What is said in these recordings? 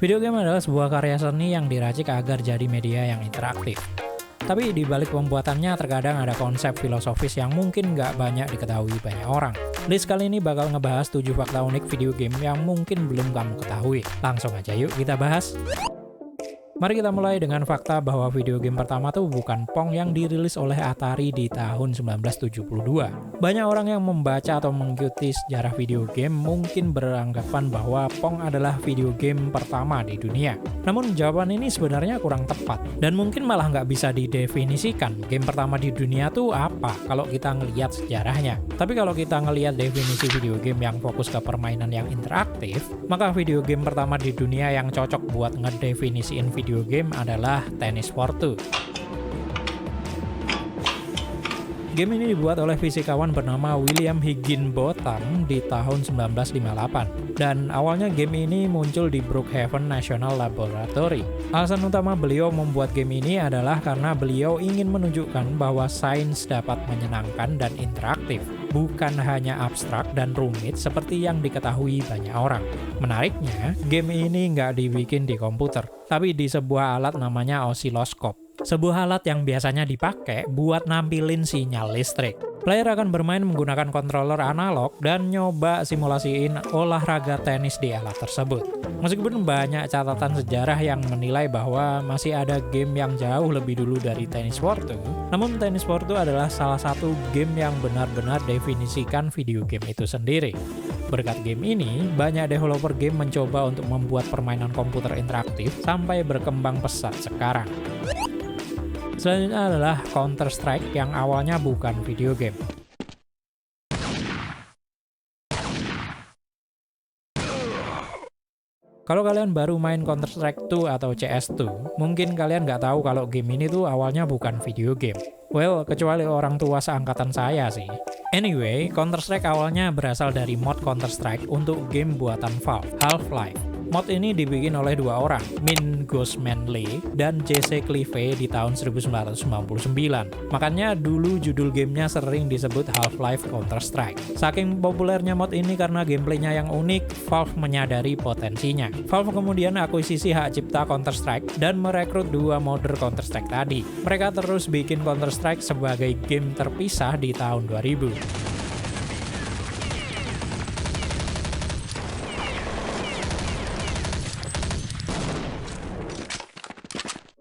Video game adalah sebuah karya seni yang diracik agar jadi media yang interaktif. Tapi di balik pembuatannya terkadang ada konsep filosofis yang mungkin nggak banyak diketahui banyak orang. List kali ini bakal ngebahas 7 fakta unik video game yang mungkin belum kamu ketahui. Langsung aja yuk kita bahas. Mari kita mulai dengan fakta bahwa video game pertama tuh bukan Pong yang dirilis oleh Atari di tahun 1972. Banyak orang yang membaca atau mengikuti sejarah video game mungkin beranggapan bahwa Pong adalah video game pertama di dunia. Namun jawaban ini sebenarnya kurang tepat, dan mungkin malah nggak bisa didefinisikan game pertama di dunia tuh apa kalau kita ngelihat sejarahnya. Tapi kalau kita ngelihat definisi video game yang fokus ke permainan yang interaktif, maka video game pertama di dunia yang cocok buat ngedefinisiin video game adalah Tennis for Two. Game ini dibuat oleh fisikawan bernama William Higginbotham di tahun 1958, dan awalnya game ini muncul di Brookhaven National Laboratory. Alasan utama beliau membuat game ini adalah karena beliau ingin menunjukkan bahwa sains dapat menyenangkan dan interaktif, bukan hanya abstrak dan rumit seperti yang diketahui banyak orang. Menariknya, game ini nggak dibikin di komputer, tapi di sebuah alat namanya osiloskop. Sebuah alat yang biasanya dipakai buat nampilin sinyal listrik. Player akan bermain menggunakan controller analog dan nyoba simulasiin olahraga tenis di alat tersebut. Meskipun banyak catatan sejarah yang menilai bahwa masih ada game yang jauh lebih dulu dari Tennis for Two, namun Tennis for Two adalah salah satu game yang benar-benar definisikan video game itu sendiri. Berkat game ini, banyak developer game mencoba untuk membuat permainan komputer interaktif sampai berkembang pesat sekarang. Selanjutnya adalah Counter-Strike yang awalnya bukan video game. Kalau kalian baru main Counter-Strike 2 atau CS2, mungkin kalian nggak tahu kalau game ini tuh awalnya bukan video game. Well, kecuali orang tua seangkatan saya sih. Anyway, Counter-Strike awalnya berasal dari mod Counter-Strike untuk game buatan Valve, Half-Life. Mod ini dibikin oleh dua orang, Min Gosmanley dan Jesse Clive di tahun 1999. Makanya dulu judul gamenya sering disebut Half-Life Counter-Strike. Saking populernya mod ini karena gameplaynya yang unik, Valve menyadari potensinya. Valve kemudian akuisisi hak cipta Counter-Strike dan merekrut dua modder Counter-Strike tadi. Mereka terus bikin Counter-Strike sebagai game terpisah di tahun 2000.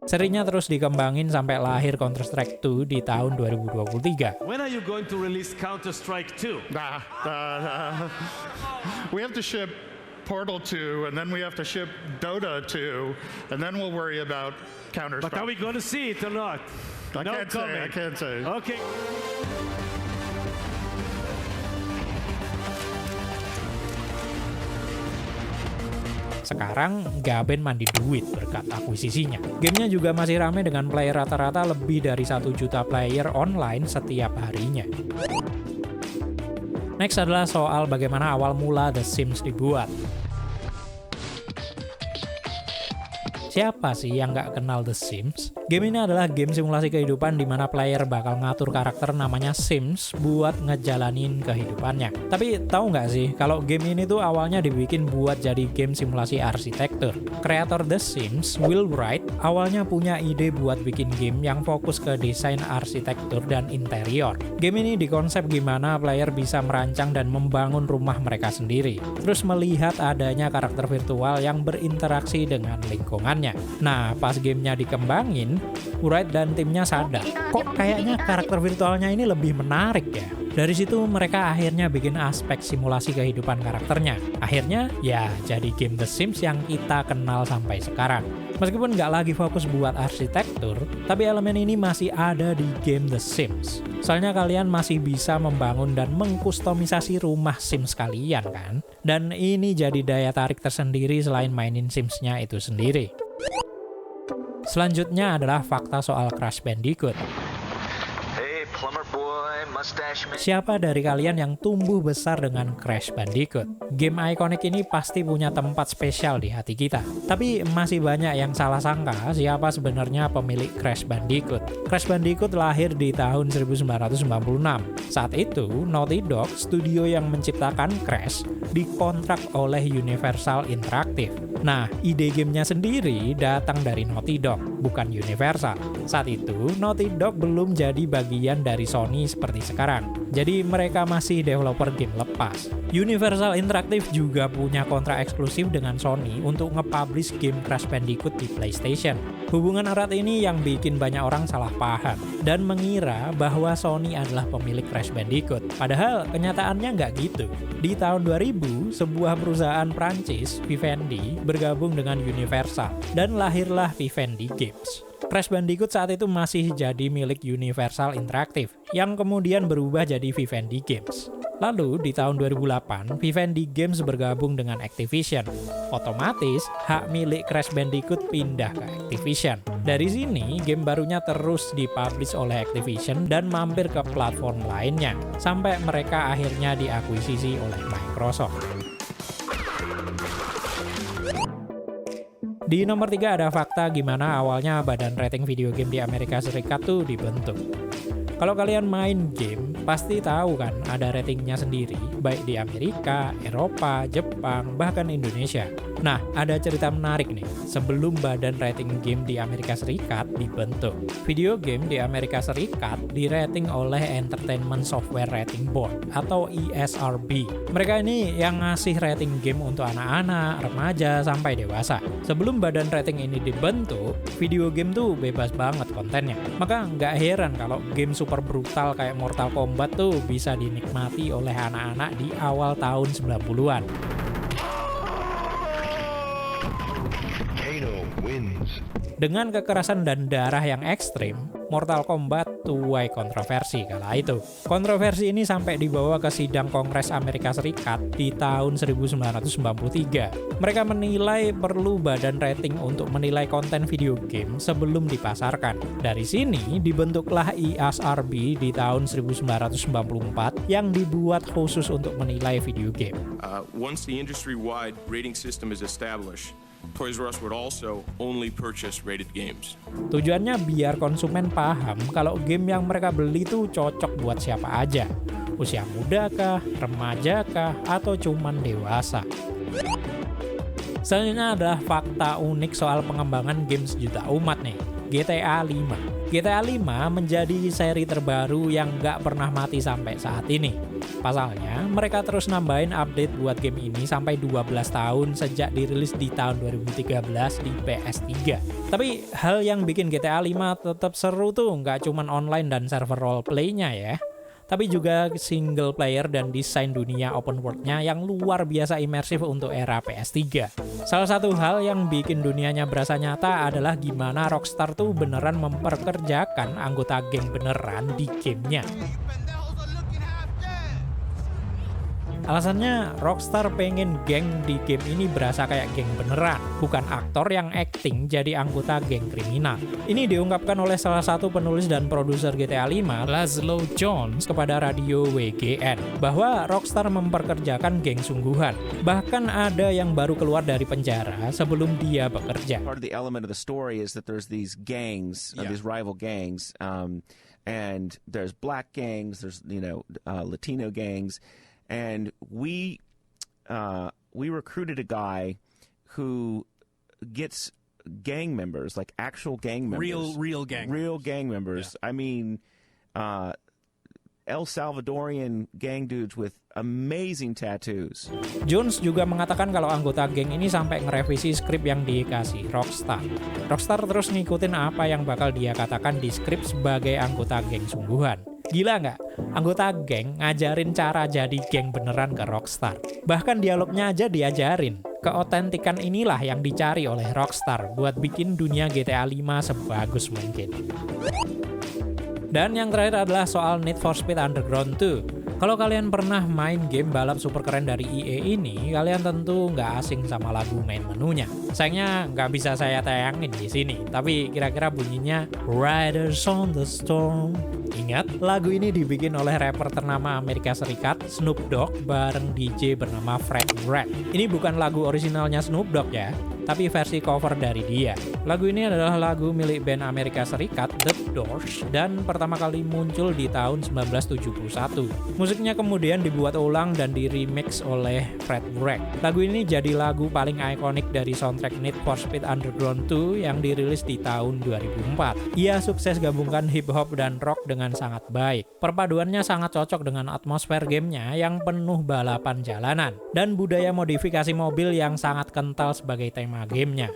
Serinya terus dikembangin sampai lahir Counter-Strike 2 di tahun 2023. When are you going to release Counter-Strike 2? We have to ship Portal 2, and then we have to ship Dota 2, and then we'll worry about Counter-Strike. But are we going to see it or not? I can't say. Okay. Sekarang Gaben mandi duit berkat akuisisinya. Gamenya juga masih rame dengan player rata-rata lebih dari 1 juta player online setiap harinya. Next adalah soal bagaimana awal mula The Sims dibuat. Siapa sih yang nggak kenal The Sims? Game ini adalah game simulasi kehidupan di mana player bakal ngatur karakter namanya Sims buat ngejalanin kehidupannya. Tapi tahu nggak sih, kalau game ini tuh awalnya dibikin buat jadi game simulasi arsitektur. Kreator The Sims, Will Wright, awalnya punya ide buat bikin game yang fokus ke desain arsitektur dan interior. Game ini dikonsep gimana player bisa merancang dan membangun rumah mereka sendiri, terus melihat adanya karakter virtual yang berinteraksi dengan lingkungan. Nah, pas gamenya dikembangin, Wright dan timnya sadar, kok kayaknya karakter virtualnya ini lebih menarik ya. Dari situ mereka akhirnya bikin aspek simulasi kehidupan karakternya. Akhirnya, ya jadi game The Sims yang kita kenal sampai sekarang. Meskipun nggak lagi fokus buat arsitektur, tapi elemen ini masih ada di game The Sims. Soalnya kalian masih bisa membangun dan mengkustomisasi rumah Sims kalian kan? Dan ini jadi daya tarik tersendiri selain mainin Sims-nya itu sendiri. Selanjutnya adalah fakta soal Crash Bandicoot. Hey, plumber boy, Siapa dari kalian yang tumbuh besar dengan Crash Bandicoot? Game ikonik ini pasti punya tempat spesial di hati kita. Tapi masih banyak yang salah sangka siapa sebenarnya pemilik Crash Bandicoot. Crash Bandicoot lahir di tahun 1996. Saat itu, Naughty Dog, studio yang menciptakan Crash, dikontrak oleh Universal Interactive. Nah, ide gamenya sendiri datang dari Naughty Dog, bukan Universal. Saat itu, Naughty Dog belum jadi bagian dari Sony seperti sekarang. Jadi mereka masih developer game lepas. Universal Interactive juga punya kontrak eksklusif dengan Sony untuk nge-publish game Crash Bandicoot di PlayStation. Hubungan erat ini yang bikin banyak orang salah paham dan mengira bahwa Sony adalah pemilik Crash Bandicoot. Padahal kenyataannya nggak gitu. Di tahun 2000, sebuah perusahaan Prancis, Vivendi, bergabung dengan Universal dan lahirlah Vivendi Games. Crash Bandicoot saat itu masih jadi milik Universal Interactive, yang kemudian berubah jadi Vivendi Games. Lalu, di tahun 2008, Vivendi Games bergabung dengan Activision. Otomatis, hak milik Crash Bandicoot pindah ke Activision. Dari sini, game barunya terus dipublish oleh Activision dan mampir ke platform lainnya, sampai mereka akhirnya diakuisisi oleh Microsoft. Di nomor 3 ada fakta gimana awalnya badan rating video game di Amerika Serikat tuh dibentuk. Kalau kalian main game, pasti tahu kan ada ratingnya sendiri, baik di Amerika, Eropa, Jepang, bahkan Indonesia. Nah, ada cerita menarik nih, sebelum badan rating game di Amerika Serikat dibentuk. Video game di Amerika Serikat dirating oleh Entertainment Software Rating Board, atau ESRB. Mereka ini yang ngasih rating game untuk anak-anak, remaja, sampai dewasa. Sebelum badan rating ini dibentuk, video game tuh bebas banget kontennya. Maka nggak heran kalau game super brutal kayak Mortal Kombat tuh bisa dinikmati oleh anak-anak di awal tahun 90-an. Dengan kekerasan dan darah yang ekstrim, Mortal Kombat tuai kontroversi kala itu. Kontroversi ini sampai dibawa ke sidang Kongres Amerika Serikat di tahun 1993. Mereka menilai perlu badan rating untuk menilai konten video game sebelum dipasarkan. Dari sini dibentuklah ESRB di tahun 1994 yang dibuat khusus untuk menilai video game. Once the industry-wide rating system is established, Toys R Us would also only purchase rated games. Tujuannya biar konsumen paham kalau game yang mereka beli tuh cocok buat siapa aja. Usia muda kah, remaja kah, atau cuman dewasa. Selanjutnya adalah fakta unik soal pengembangan game sejuta umat nih, GTA 5. GTA 5 menjadi seri terbaru yang nggak pernah mati sampai saat ini. Pasalnya, mereka terus nambahin update buat game ini sampai 12 tahun sejak dirilis di tahun 2013 di PS3. Tapi hal yang bikin GTA 5 tetap seru tuh nggak cuman online dan server roleplay-nya ya, tapi juga single player dan desain dunia open world-nya yang luar biasa imersif untuk era PS3. Salah satu hal yang bikin dunianya berasa nyata adalah gimana Rockstar tuh beneran memperkerjakan anggota geng beneran di gamenya. Alasannya, Rockstar pengen geng di game ini berasa kayak geng beneran, bukan aktor yang acting jadi anggota geng kriminal. Ini diungkapkan oleh salah satu penulis dan produser GTA 5, Laszlo Jones, kepada radio WGN, bahwa Rockstar memperkerjakan geng sungguhan. Bahkan ada yang baru keluar dari penjara sebelum dia bekerja. Part of the element of the story is that there's these gangs, these rival gangs, and there's black gangs, there's Latino gangs. And we recruited a guy who gets gang members, like actual gang members. Real gang members. Yeah. I mean, El Salvadorian gang dudes with amazing tattoos. Jones juga mengatakan kalau anggota geng ini sampai ngerevisi skrip yang dikasih Rockstar. Rockstar terus ngikutin apa yang bakal dia katakan di skrip sebagai anggota geng sungguhan. Gila nggak? Anggota geng ngajarin cara jadi geng beneran ke Rockstar. Bahkan dialognya aja diajarin. Keotentikan inilah yang dicari oleh Rockstar buat bikin dunia GTA 5 sebagus mungkin. Dan yang terakhir adalah soal Need for Speed Underground 2. Kalau kalian pernah main game balap super keren dari EA ini, kalian tentu nggak asing sama lagu main menunya. Sayangnya nggak bisa saya tayangin di sini, tapi kira-kira bunyinya Riders on the Storm. Ingat, lagu ini dibikin oleh rapper ternama Amerika Serikat, Snoop Dogg, bareng DJ bernama Fred Wright. Ini bukan lagu orisinalnya Snoop Dogg ya, tapi versi cover dari dia. Lagu ini adalah lagu milik band Amerika Serikat, The Doors, dan pertama kali muncul di tahun 1971. Musiknya kemudian dibuat ulang dan di-remix oleh Fred Wright. Lagu ini jadi lagu paling ikonik dari soundtrack Need for Speed Underground 2 yang dirilis di tahun 2004. Ia sukses gabungkan hip-hop dan rock dengan sangat baik. Perpaduannya sangat cocok dengan atmosfer gamenya yang penuh balapan jalanan, dan budaya modifikasi mobil yang sangat kental sebagai tema gamenya.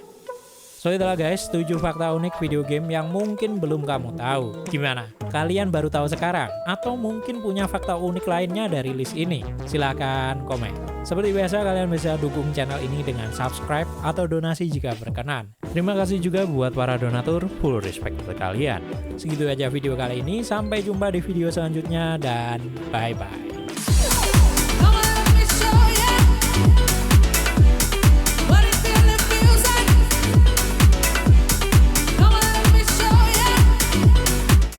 So itulah guys, 7 fakta unik video game yang mungkin belum kamu tahu. Gimana? Kalian baru tahu sekarang? Atau mungkin punya fakta unik lainnya dari list ini? Silahkan komen. Seperti biasa, kalian bisa dukung channel ini dengan subscribe atau donasi jika berkenan. Terima kasih juga buat para donatur, full respect untuk kalian. Segitu aja video kali ini, sampai jumpa di video selanjutnya dan bye-bye.